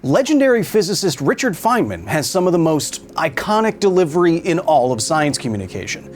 Legendary physicist Richard Feynman has some of the most iconic delivery in all of science communication.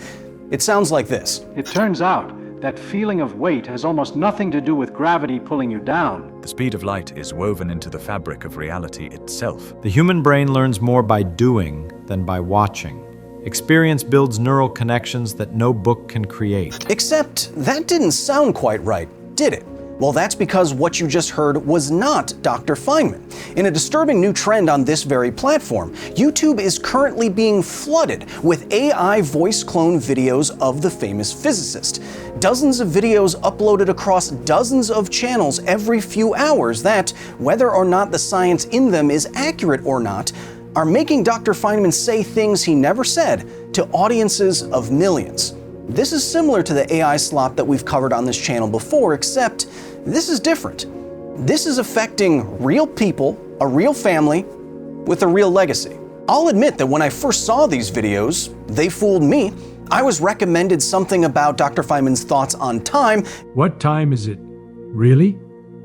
It sounds like this. It turns out that feeling of weight has almost nothing to do with gravity pulling you down. The speed of light is woven into the fabric of reality itself. The human brain learns more by doing than by watching. Experience builds neural connections that no book can create. Except that didn't sound quite right, did it? Well, that's because what you just heard was not Dr. Feynman. In a disturbing new trend on this very platform, YouTube is currently being flooded with AI voice clone videos of the famous physicist. Dozens of videos uploaded across dozens of channels every few hours that, whether or not the science in them is accurate or not, are making Dr. Feynman say things he never said to audiences of millions. This is similar to the AI slop that we've covered on this channel before, except this is different. This is affecting real people, a real family, with a real legacy. I'll admit that when I first saw these videos, they fooled me. I was recommended something about Dr. Feynman's thoughts on time. What time is it? Really?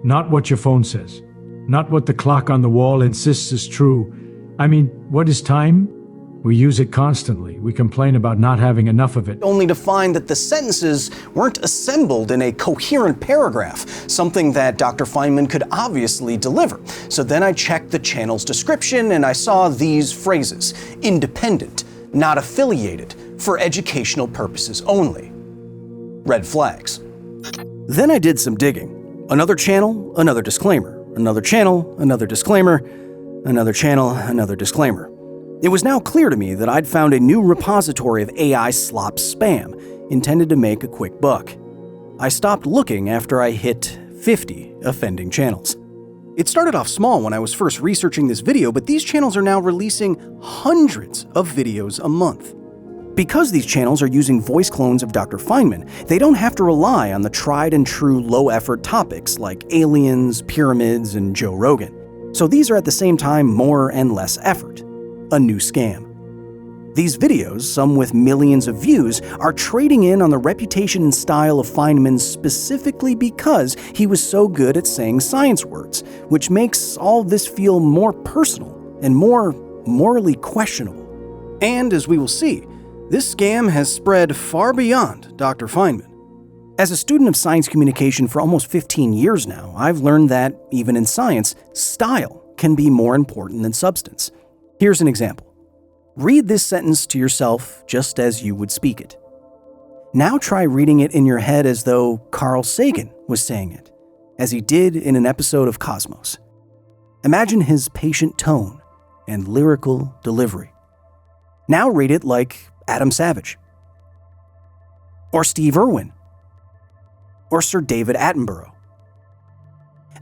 Not what your phone says. Not what the clock on the wall insists is true. I mean, what is time? We use it constantly. We complain about not having enough of it. Only to find that the sentences weren't assembled in a coherent paragraph, something that Dr. Feynman could obviously deliver. So then I checked the channel's description and I saw these phrases: independent, not affiliated, for educational purposes only. Red flags. Then I did some digging. Another channel, another disclaimer. Another channel, another disclaimer. Another channel, another disclaimer. It was now clear to me that I'd found a new repository of AI slop spam, intended to make a quick buck. I stopped looking after I hit 50 offending channels. It started off small when I was first researching this video, but these channels are now releasing hundreds of videos a month. Because these channels are using voice clones of Dr. Feynman, they don't have to rely on the tried and true low-effort topics like aliens, pyramids, and Joe Rogan. So these are at the same time more and less effort. A new scam. These videos, some with millions of views, are trading in on the reputation and style of Feynman specifically because he was so good at saying science words, which makes all this feel more personal and more morally questionable. And as we will see, this scam has spread far beyond Dr. Feynman. As a student of science communication for almost 15 years now, I've learned that, even in science, style can be more important than substance. Here's an example. Read this sentence to yourself just as you would speak it. Now try reading it in your head as though Carl Sagan was saying it, as he did in an episode of Cosmos. Imagine his patient tone and lyrical delivery. Now read it like Adam Savage, or Steve Irwin, or Sir David Attenborough.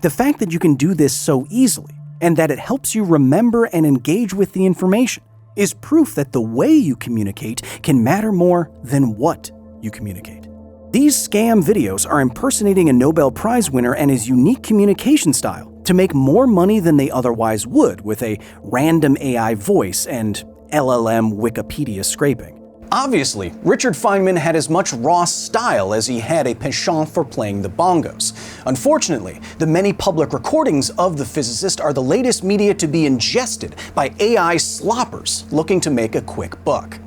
The fact that you can do this so easily, and that it helps you remember and engage with the information, is proof that the way you communicate can matter more than what you communicate. These scam videos are impersonating a Nobel Prize winner and his unique communication style to make more money than they otherwise would with a random AI voice and LLM Wikipedia scraping. Obviously, Richard Feynman had as much raw style as he had a penchant for playing the bongos. Unfortunately, the many public recordings of the physicist are the latest media to be ingested by AI sloppers looking to make a quick buck.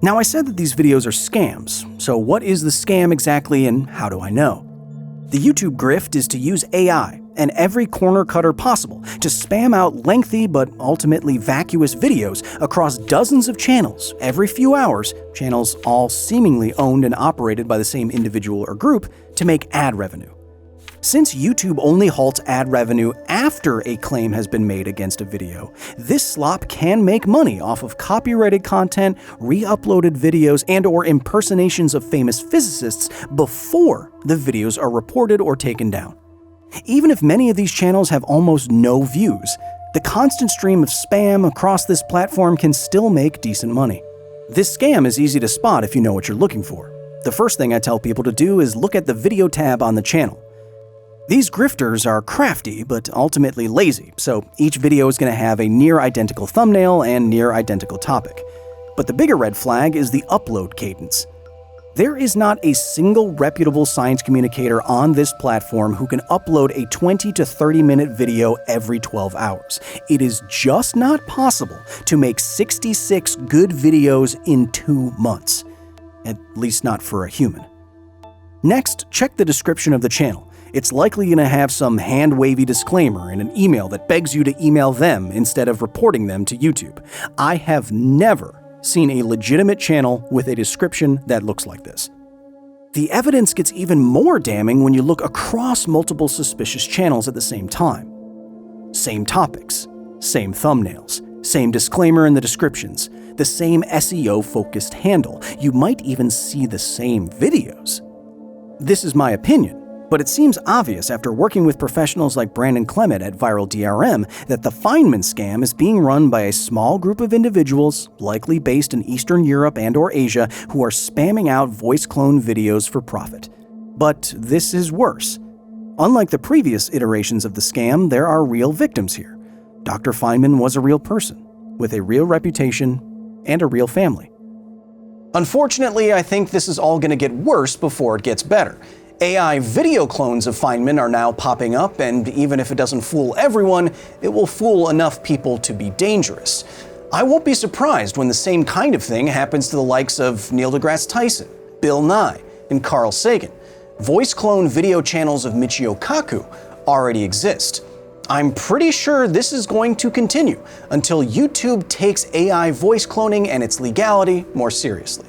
Now, I said that these videos are scams, so what is the scam exactly and how do I know? The YouTube grift is to use AI and every corner cutter possible to spam out lengthy but ultimately vacuous videos across dozens of channels every few hours, channels all seemingly owned and operated by the same individual or group, to make ad revenue. Since YouTube only halts ad revenue after a claim has been made against a video, this slop can make money off of copyrighted content, re-uploaded videos, and/or impersonations of famous physicists before the videos are reported or taken down. Even if many of these channels have almost no views, the constant stream of spam across this platform can still make decent money. This scam is easy to spot if you know what you're looking for. The first thing I tell people to do is look at the video tab on the channel. These grifters are crafty but ultimately lazy, so each video is going to have a near-identical thumbnail and near-identical topic. But the bigger red flag is the upload cadence. There is not a single reputable science communicator on this platform who can upload a 20 to 30 minute video every 12 hours. It is just not possible to make 66 good videos in 2 months. At least not for a human. Next, check the description of the channel. It's likely going to have some hand-wavy disclaimer in an email that begs you to email them instead of reporting them to YouTube. I have never seen a legitimate channel with a description that looks like this. The evidence gets even more damning when you look across multiple suspicious channels at the same time. Same topics, same thumbnails, same disclaimer in the descriptions, the same SEO-focused handle. You might even see the same videos. This is my opinion, but it seems obvious after working with professionals like Brandon Clement at Viral DRM that the Feynman scam is being run by a small group of individuals, likely based in Eastern Europe and/or Asia, who are spamming out voice clone videos for profit. But this is worse. Unlike the previous iterations of the scam, there are real victims here. Dr. Feynman was a real person, with a real reputation and a real family. Unfortunately, I think this is all going to get worse before it gets better. AI video clones of Feynman are now popping up, and even if it doesn't fool everyone, it will fool enough people to be dangerous. I won't be surprised when the same kind of thing happens to the likes of Neil deGrasse Tyson, Bill Nye, and Carl Sagan. Voice clone video channels of Michio Kaku already exist. I'm pretty sure this is going to continue until YouTube takes AI voice cloning and its legality more seriously.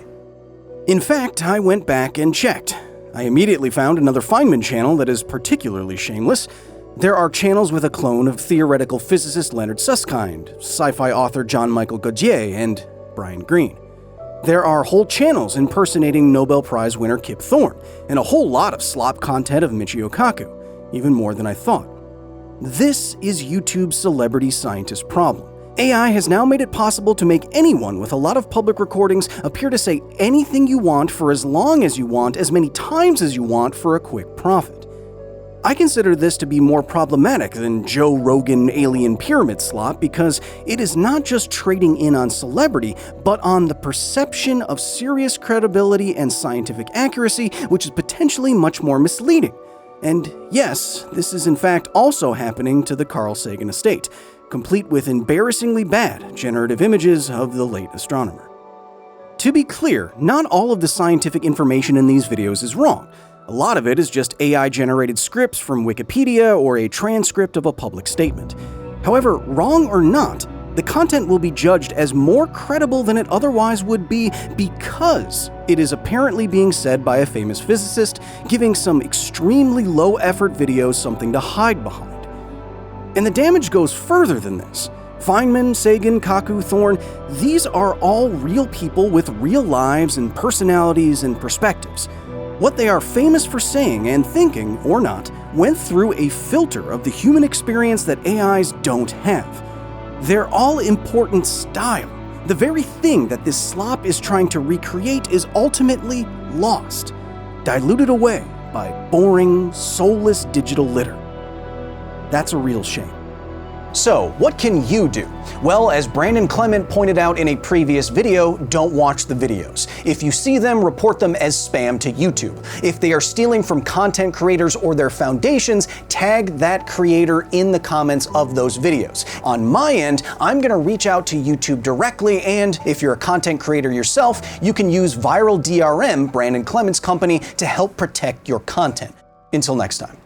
In fact, I went back and checked. I immediately found another Feynman channel that is particularly shameless. There are channels with a clone of theoretical physicist Leonard Susskind, sci-fi author John Michael Gaudier, and Brian Greene. There are whole channels impersonating Nobel Prize winner Kip Thorne, and a whole lot of slop content of Michio Kaku, even more than I thought. This is YouTube's celebrity scientist problem. AI has now made it possible to make anyone with a lot of public recordings appear to say anything you want for as long as you want, as many times as you want for a quick profit. I consider this to be more problematic than Joe Rogan alien pyramid slop because it is not just trading in on celebrity, but on the perception of serious credibility and scientific accuracy, which is potentially much more misleading. And yes, this is in fact also happening to the Carl Sagan estate, complete with embarrassingly bad generative images of the late astronomer. To be clear, not all of the scientific information in these videos is wrong. A lot of it is just AI-generated scripts from Wikipedia or a transcript of a public statement. However, wrong or not, the content will be judged as more credible than it otherwise would be because it is apparently being said by a famous physicist, giving some extremely low-effort videos something to hide behind. And the damage goes further than this. Feynman, Sagan, Kaku, Thorne, these are all real people with real lives and personalities and perspectives. What they are famous for saying and thinking, or not, went through a filter of the human experience that AIs don't have. Their all-important style, the very thing that this slop is trying to recreate, is ultimately lost, diluted away by boring, soulless digital litter. That's a real shame. So, what can you do? Well, as Brandon Clement pointed out in a previous video, don't watch the videos. If you see them, report them as spam to YouTube. If they are stealing from content creators or their foundations, tag that creator in the comments of those videos. On my end, I'm gonna reach out to YouTube directly, and if you're a content creator yourself, you can use Viral DRM, Brandon Clement's company, to help protect your content. Until next time.